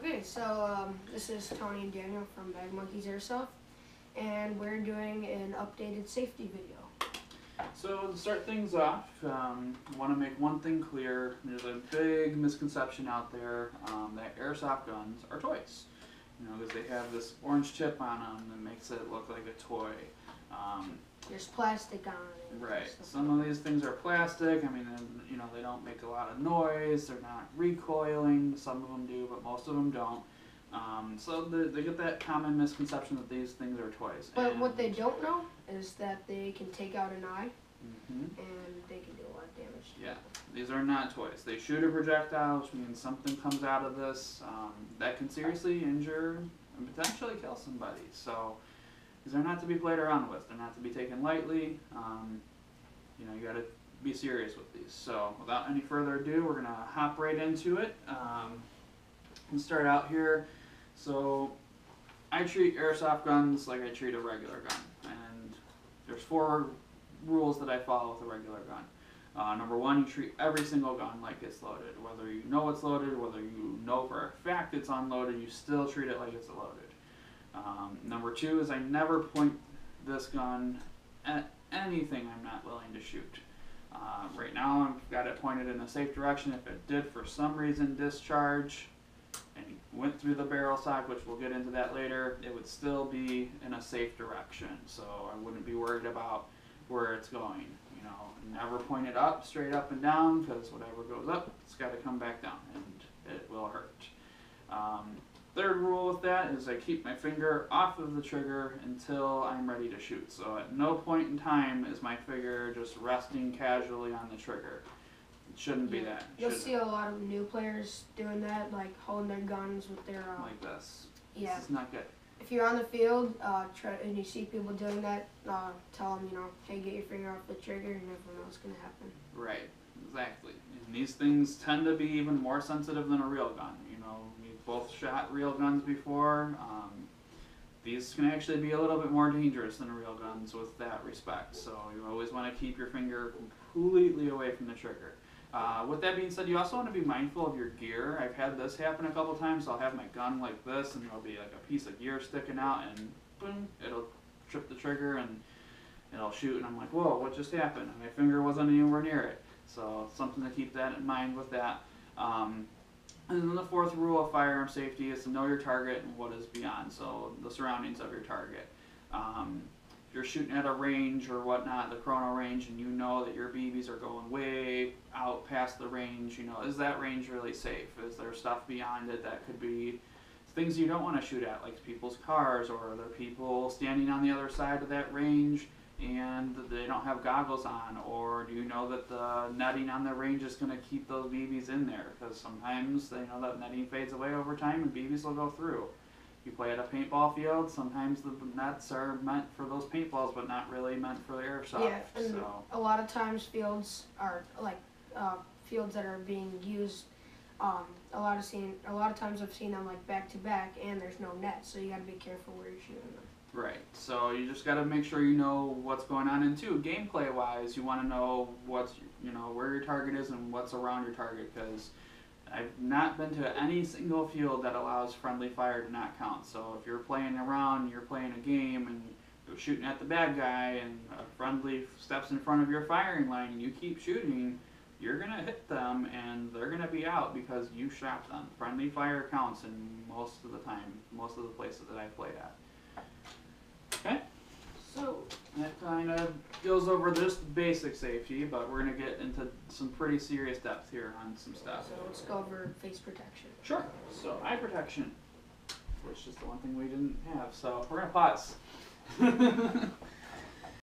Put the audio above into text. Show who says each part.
Speaker 1: Okay, so this is Tony and Daniel from Bag Monkeys Airsoft, and we're doing an updated safety video.
Speaker 2: So to start things off, I want to make one thing clear. There's a big misconception out there that airsoft guns are toys. You know, because they have this orange chip on them that makes it look like a toy.
Speaker 1: There's plastic on it.
Speaker 2: Right. Some of these things are plastic. I mean, you know, they don't make a lot of noise. They're not recoiling. Some of them do, but most of them don't. So they get that common misconception that these things are toys.
Speaker 1: But what they don't know is that they can take out an eye,
Speaker 2: and
Speaker 1: they can do a lot of damage.
Speaker 2: Yeah, these are not toys. They shoot a projectile, which means something comes out of this that can seriously injure and potentially kill somebody. So these are not to be played around with. They're not to be taken lightly. You know, you got to be serious with these. So without any further ado, we're gonna hop right into it. And start out here. So I treat airsoft guns like I treat a regular gun, and there's 4 rules that I follow with a regular gun. Number 1, you treat every single gun like it's loaded. Whether you know it's loaded, whether you know for a fact it's unloaded, you still treat it like it's loaded. Number 2 is I never point this gun at anything I'm not willing to shoot. Right now I've got it pointed in a safe direction. If it did for some reason discharge and went through the barrel sock, which we'll get into that later, it would still be in a safe direction. So I wouldn't be worried about where it's going. You know, never point it up, straight up and down, because whatever goes up, it's got to come back down, and it will hurt. Third rule with that is I keep my finger off of the trigger until I'm ready to shoot. So at no point in time is my finger just resting casually on the trigger. It shouldn't be that.
Speaker 1: You'll see a lot of new players doing that, like holding their guns with their
Speaker 2: like this.
Speaker 1: Yeah.
Speaker 2: This is not good.
Speaker 1: If you're on the field and you see people doing that, tell them, you know, hey, get your finger off the trigger. You never know what's going to happen.
Speaker 2: Right, exactly. And these things tend to be even more sensitive than a real gun. You know, we've both shot real guns before. These can actually be a little bit more dangerous than real guns with that respect. So you always want to keep your finger completely away from the trigger. With that being said, you also want to be mindful of your gear. I've had this happen a couple times. I'll have my gun like this, and there'll be like a piece of gear sticking out, and boom, it'll trip the trigger, and it'll shoot, and I'm like, whoa, what just happened? And my finger wasn't anywhere near it. So something to keep that in mind with that. And then the 4th rule of firearm safety is to know your target and what is beyond, so the surroundings of your target. If you're shooting at a range or whatnot, the chrono range, and you know that your BBs are going way out past the range, you know, is that range really safe? Is there stuff beyond it that could be things you don't want to shoot at, like people's cars, or are there people standing on the other side of that range and they don't have goggles on, or do you know that the netting on the range is going to keep those BBs in there? Because sometimes they know that netting fades away over time and BBs will go through. You play at a paintball field, sometimes the nets are meant for those paintballs, but not really meant for the airsoft.
Speaker 1: Yeah, and a lot of times fields are like fields that are being used. A lot of times I've seen them like back to back, and there's no net, so you got to be careful where you're shooting them.
Speaker 2: Right. So you just got to make sure you know what's going on, and too, gameplay wise, you want to know what's, you know, where your target is and what's around your target, because I've not been to any single field that allows friendly fire to not count. So if you're playing around, you're playing a game, and you're shooting at the bad guy, and a friendly steps in front of your firing line, and you keep shooting, you're going to hit them, and they're going to be out because you shot them. Friendly fire counts in most of the time, most of the places that I played at. Okay? So that kind of goes over just basic safety, but we're going to get into some pretty serious depth here on some stuff.
Speaker 1: So let's go over face protection.
Speaker 2: Sure. So eye protection, which is the one thing we didn't have. So we're going to pause.